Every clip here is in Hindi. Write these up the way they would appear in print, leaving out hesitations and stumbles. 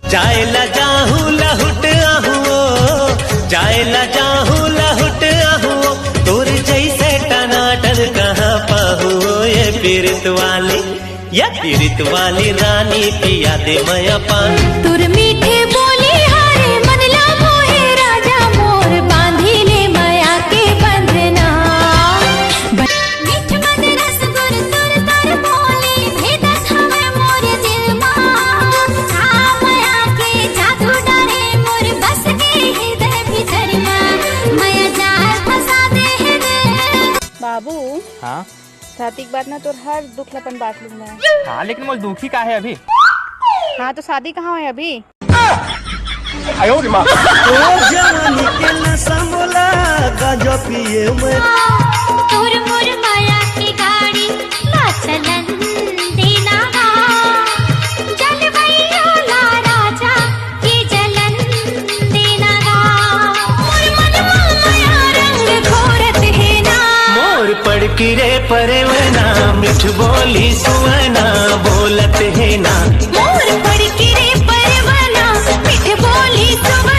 जाएला जाहू लहुट आहू, जाएला जाहू लहुट आहू, तोर जैसे टनाटन कहाँ पाहू। ये पीरित वाली रानी पिया दे मया पान। तुर मीठे बोली हारे मनला मोहे राजा मोर, बांधी ले मया के बंधना। मीठ मन रस गुर तुर तर बोली, भेदत हमें मोर दिल मां। मया के जादू डारे मोर बस के हृदय भीतर मां, मया जाल फंसा दे हृदय। बाबू हाँ शादी के बाद ना तो हर दुख लपन बांट लूँ मैं। हाँ लेकिन मोल दुखी का है अभी। हाँ तो शादी कहाँ है अभी? जवानी के नशा मोला गांजा पिए मैं। तुर मुर माया की गाड़ी ना चलन देना गा, जलवैया ला राजा की जलन देना गा। मोर मनवा माया रंग घोरत है ना, मोर पड़ की रे परवना, मिठ बोली सुवना बोलत है ना। मोर पड़ की रे परवना, मिठ बोली सुवना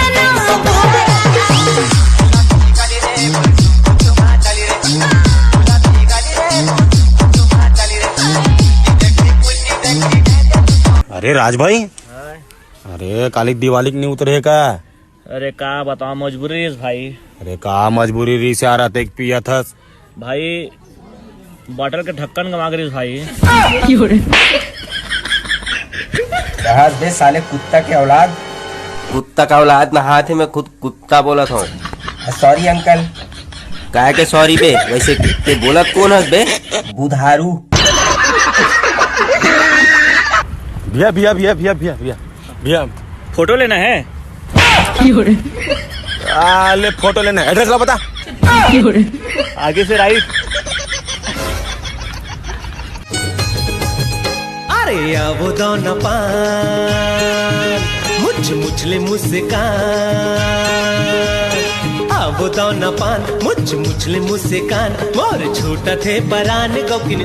अरे राज भाई, अरे काली दिवाली नहीं उतरे का? अरे का बताओ मजबूरी है भाई। अरे का मजबूरी री से आ रहा था पिया था भाई, बॉटल के ढक्कन गवा गई भाई। बे साले कुत्ता के औलाद। कुत्ता का औलाद ना, हाथ में खुद कुत्ता बोला था। Sorry uncle. काहे के सॉरी बे? वैसे ते बोला कौन है बे? बुधारू। भैया भैया भैया भैया भैया भैया भैया फोटो लेना है। ले फोटो लेना है, एड्रेस ला बता। आगे से राइट। अरे अब दोनों पान मुझ मुझले मुस्कान, अब दोनों पान मुझ मुझले मुस्कान, मोर छोटा थे परान गौकिन।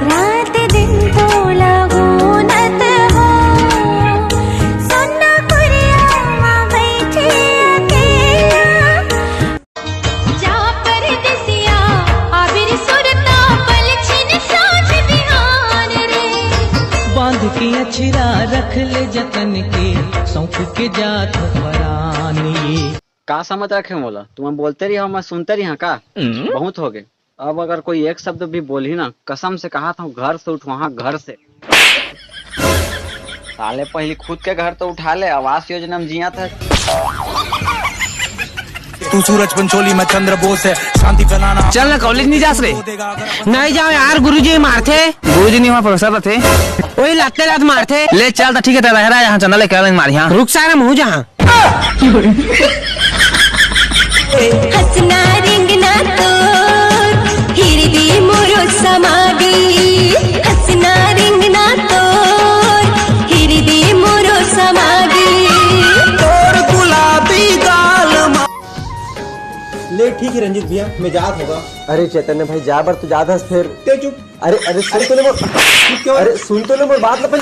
रात दिन तो लगूनत हो, सोना कुरिया बैठे अकेला, जा परदेसिया आबिर सुरता पल छिन साँझ बिहान रे। बांध के अछरा रख ले जतन के, सौंप के जात परानी। का समझ रखे मोला? तुम बोलते रही हो, मैं सुनते रही का? बहुत हो गए। अब अगर कोई एक शब्द भी बोली ना, कसम से कहा था घर से उठ, वहाँ घर से। साले पहले खुद के घर तो उठा ले, आवास योजना में जिया था। तू सूरज पंचोली में चंद्र बोस है, शांति फैलाना। चल ना कॉलेज नहीं जा रहे। नहीं जाओ यार, गुरुजी मारते। गुरुजी नहीं वहाँ प्रोफेसर थे, वही लाते लात मारते। ले चल तो ठीक है, तेरा यहाँ चंदा लेकर मार यहाँ। रुक सारा मुँह जहाँ। हसना रिंगना तोर हृदय मोरो समागी, हसना रिंगना तोर हृदय मोरो समागी। तोर गुलाबी गाल ले ठीक है रंजीत भैया, मैं जात होगा। अरे चैतन्य भाई जा बर तू जा दस फिर। ते चुप। अरे सुन तो ले मोर। क्यों? अरे सुन तो ले मोर बात लपन।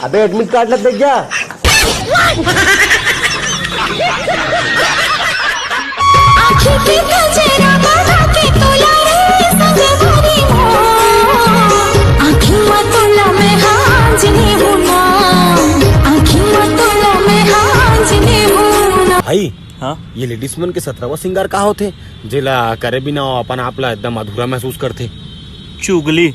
अबे एडमिट कार्ड लग देख जा। आँखी की गजरा बना के तोला रे संग भरी हो, आँखी में तोला में हांजनी हूँ ना, आँखी में तोला में हांजनी हूँ ना। भाई हाँ, ये लेडीज मन के 17वां सिंगार का होते जेला करे बिना अपन आपला एकदम अधूरा महसूस करते। चुगली।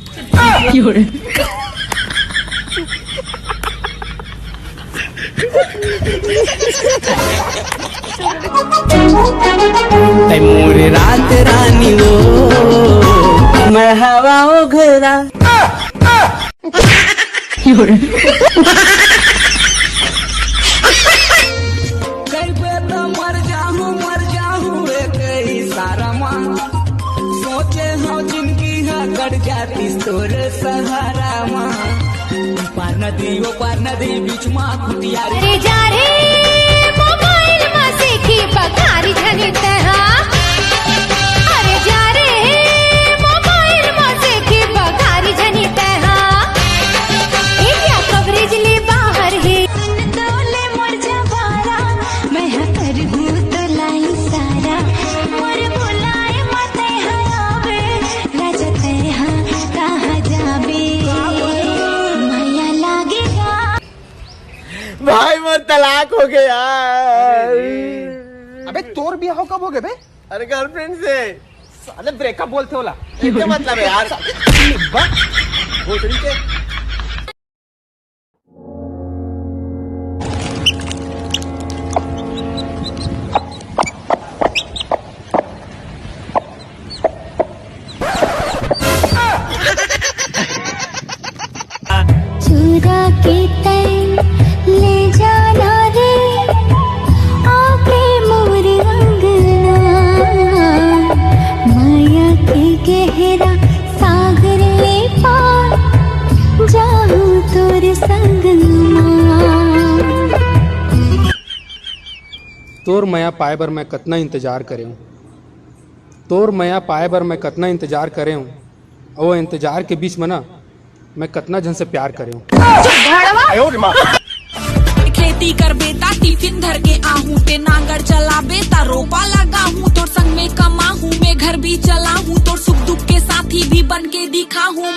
मोरे रात रानी वो मैं हवा घरा। मर जाऊँ सारा माँ सोचे हो जिनकी गड़ जाती तोर सहारा माँ। पार नदी बीच माँ खुटिया रे जा रे मोबाइल में से की बखारी झनी तहा। अरे जा रे मोबाइल में से की तलाक हो गया। अबे तोर बियाह कब हो गए बे? अरे गर्लफ्रेंड से। साले ब्रेकअप बोलते होला। क्या मतलब है यार? भोसड़ी के। चुरा के तैन ले जाना रे आके मोर अंगना, माया के गहरा सागर ले पार जाऊं तोर संगमा। तोर मया पाए बर मैं कतना इंतजार करे हूँ, तोर मया पाए बर मैं कतना इंतजार करे हूँ, और इंतजार के बीच में ना मैं कतना जन से प्यार करे हूँ। खेती कर बेटा टिफिन धर के आहूं, ते नांगर चला बेटा रोपा लगा हूँ, तोर संग में कमा हूँ, मैं घर भी चला हूँ, तोर सुख दुख के साथी भी बन के दिखा हूँ।